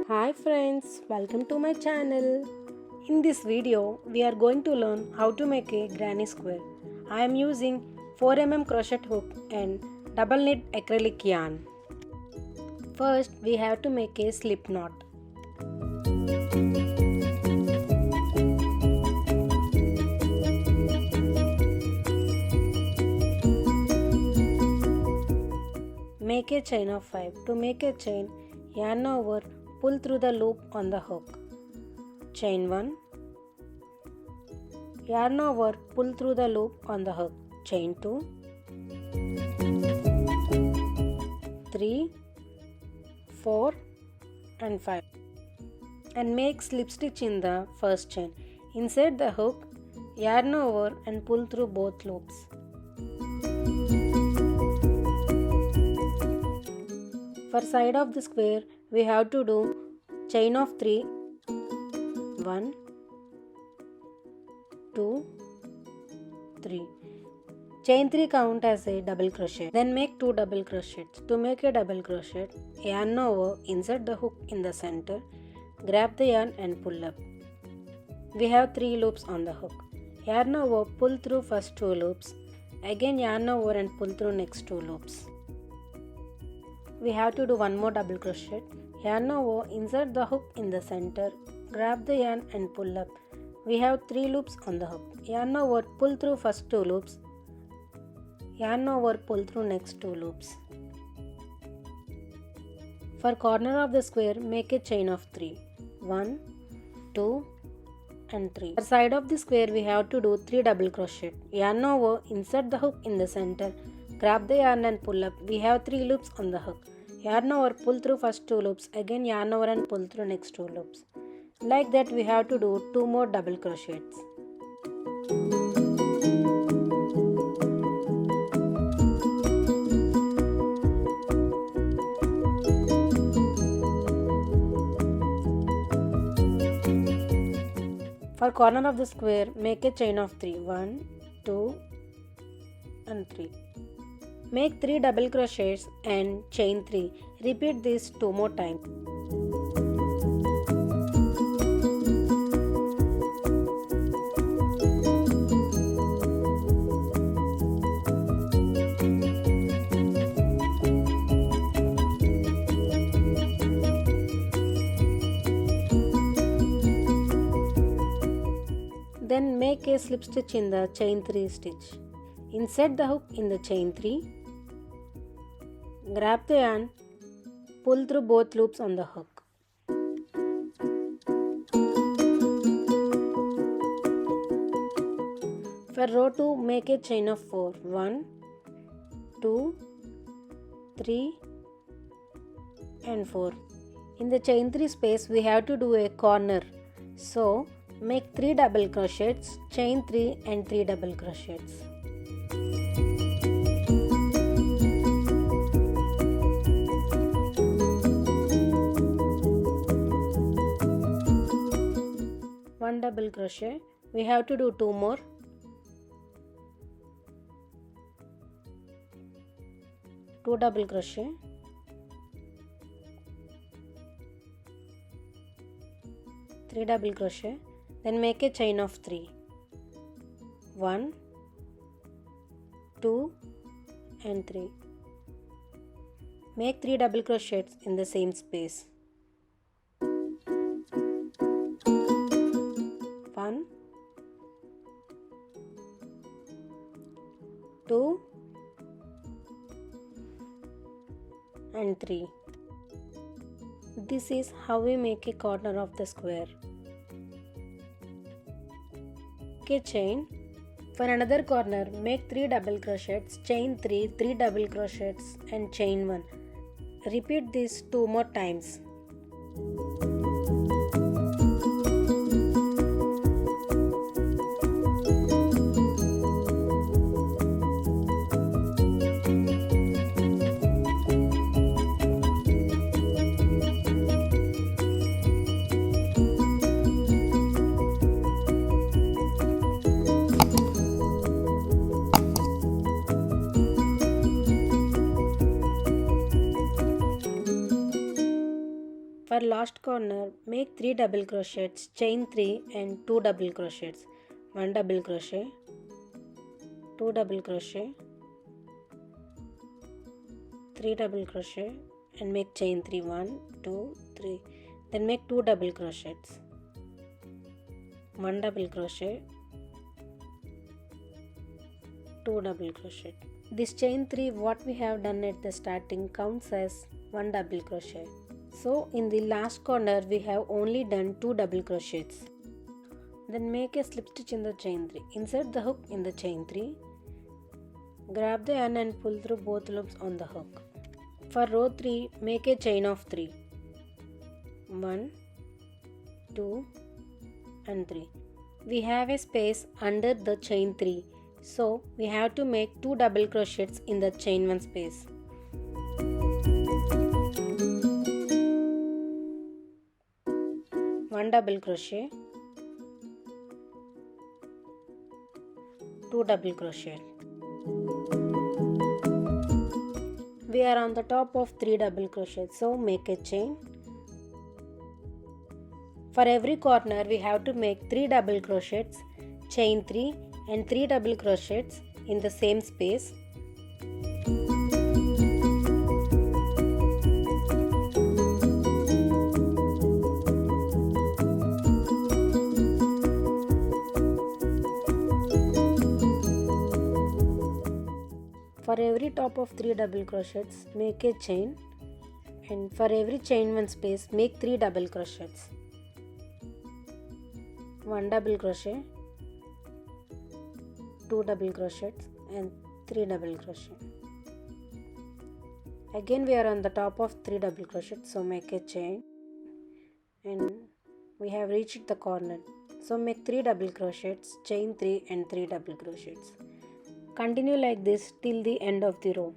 Hi friends, welcome to my channel. In this video, we are going to learn how to make a granny square. I am using 4 mm crochet hook and double knit acrylic yarn. First, we have to make a slip knot. Make a chain of 5. To make a chain, yarn over, pull through the loop on the hook. Chain 1. Yarn over, pull through the loop on the hook. Chain 2. 3, 4 and 5. And make slip stitch in the first chain. Insert the hook, yarn over and pull through both loops. For side of the square, we have to do chain of 3, 1, 2, 3. Chain 3 count as a double crochet. Then make 2 double crochets. To make a double crochet, yarn over, insert the hook in the center, grab the yarn and pull up. We have 3 loops on the hook. Yarn over, pull through first 2 loops. Again yarn over and pull through next 2 loops. We have to do one more double crochet. Yarn over, insert the hook in the center, grab the yarn and pull up. We have 3 loops on the hook. Yarn over, pull through first 2 loops. Yarn over, pull through next 2 loops. For corner of the square, make a chain of 3. 1, 2 and 3. For side of the square, we have to do 3 double crochet. Yarn over, insert the hook in the center, grab the yarn and pull up. We have 3 loops on the hook. Yarn over, pull through first 2 loops. Again yarn over and pull through next 2 loops. Like that we have to do 2 more double crochets. For corner of the square, make a chain of 3. 1, 2 and 3. Make 3 double crochets and chain 3. Repeat this 2 more times. Then make a slip stitch in the chain 3 stitch. Insert the hook in the chain 3. Grab the yarn, pull through both loops on the hook. For row 2, make a chain of 4. 1, 2, 3 and 4. In the chain 3 space, we have to do a corner. So, make 3 double crochets, chain 3 and 3 double crochets. One double crochet. We have to do 2 more. Two double crochet. Three double crochet. Then make a chain of 3. 1, 2 and 3. Make 3 double crochets in the same space. 1, 2 and 3. This is how we make a corner of the square. Make a chain. For another corner, make 3 double crochets, chain 3, 3 double crochets and chain 1. Repeat this 2 more times. For last corner, make 3 double crochets, chain 3 and 2 double crochets. 1 double crochet, 2 double crochet, 3 double crochet and make chain 3. 1, 2, 3. Then make 2 double crochets, 1 double crochet, 2 double crochet. This chain 3 what we have done at the starting counts as 1 double crochet. So in the last corner we have only done 2 double crochets. Then make a slip stitch in the chain 3. Insert the hook in the chain 3. Grab the yarn and pull through both loops on the hook. For row 3, make a chain of 3. 1, 2 and 3. We have a space under the chain 3. So we have to make 2 double crochets in the chain 1 space. One double crochet, 2 double crochet. We are on the top of 3 double crochets, so make a chain. For every corner we have to make 3 double crochets, chain 3 and 3 double crochets in the same space. For every top of 3 double crochets, make a chain, and for every chain 1 space, make 3 double crochets. 1 double crochet, 2 double crochets and 3 double crochet. Again we are on the top of 3 double crochets, so make a chain, and we have reached the corner. So make 3 double crochets, chain 3 and 3 double crochets. Continue like this till the end of the row.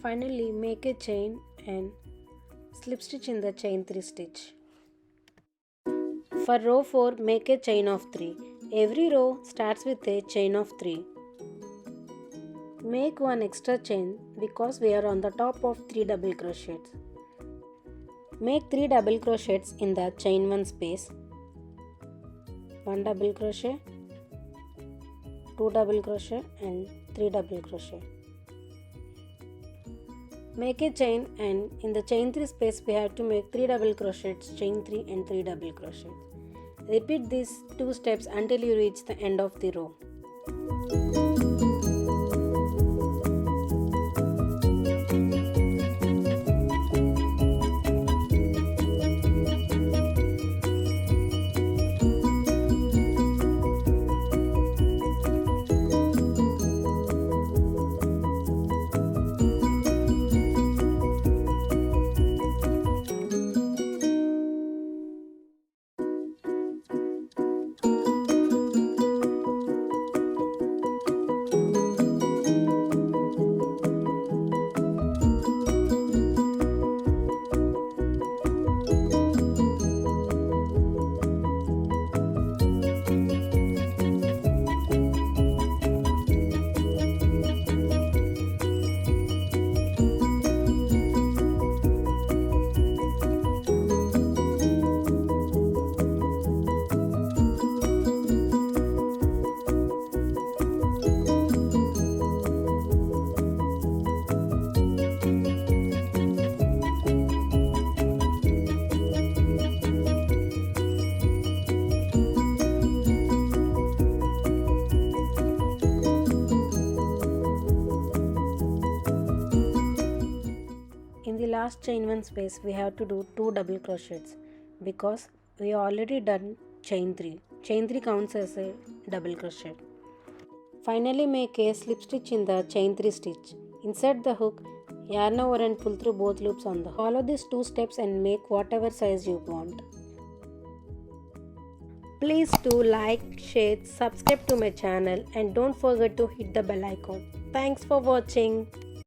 Finally, make a chain and slip stitch in the chain 3 stitch. For row 4, make a chain of 3. Every row starts with a chain of 3. Make one extra chain because we are on the top of 3 double crochets. Make 3 double crochets in the chain 1 space. 1 double crochet, 2 double crochet and 3 double crochet. Make a chain, and in the chain 3 space we have to make 3 double crochets, chain 3 and 3 double crochets. Repeat these 2 steps until you reach the end of the row. In the last chain 1 space we have to do 2 double crochets. because we already done chain 3. Chain 3 counts as a double crochet. Finally make a slip stitch in the chain 3 stitch. Insert the hook, yarn over and pull through both loops on the hook. Follow these 2 steps and make whatever size you want. Please do like, share, subscribe to my channel and don't forget to hit the bell icon. Thanks for watching.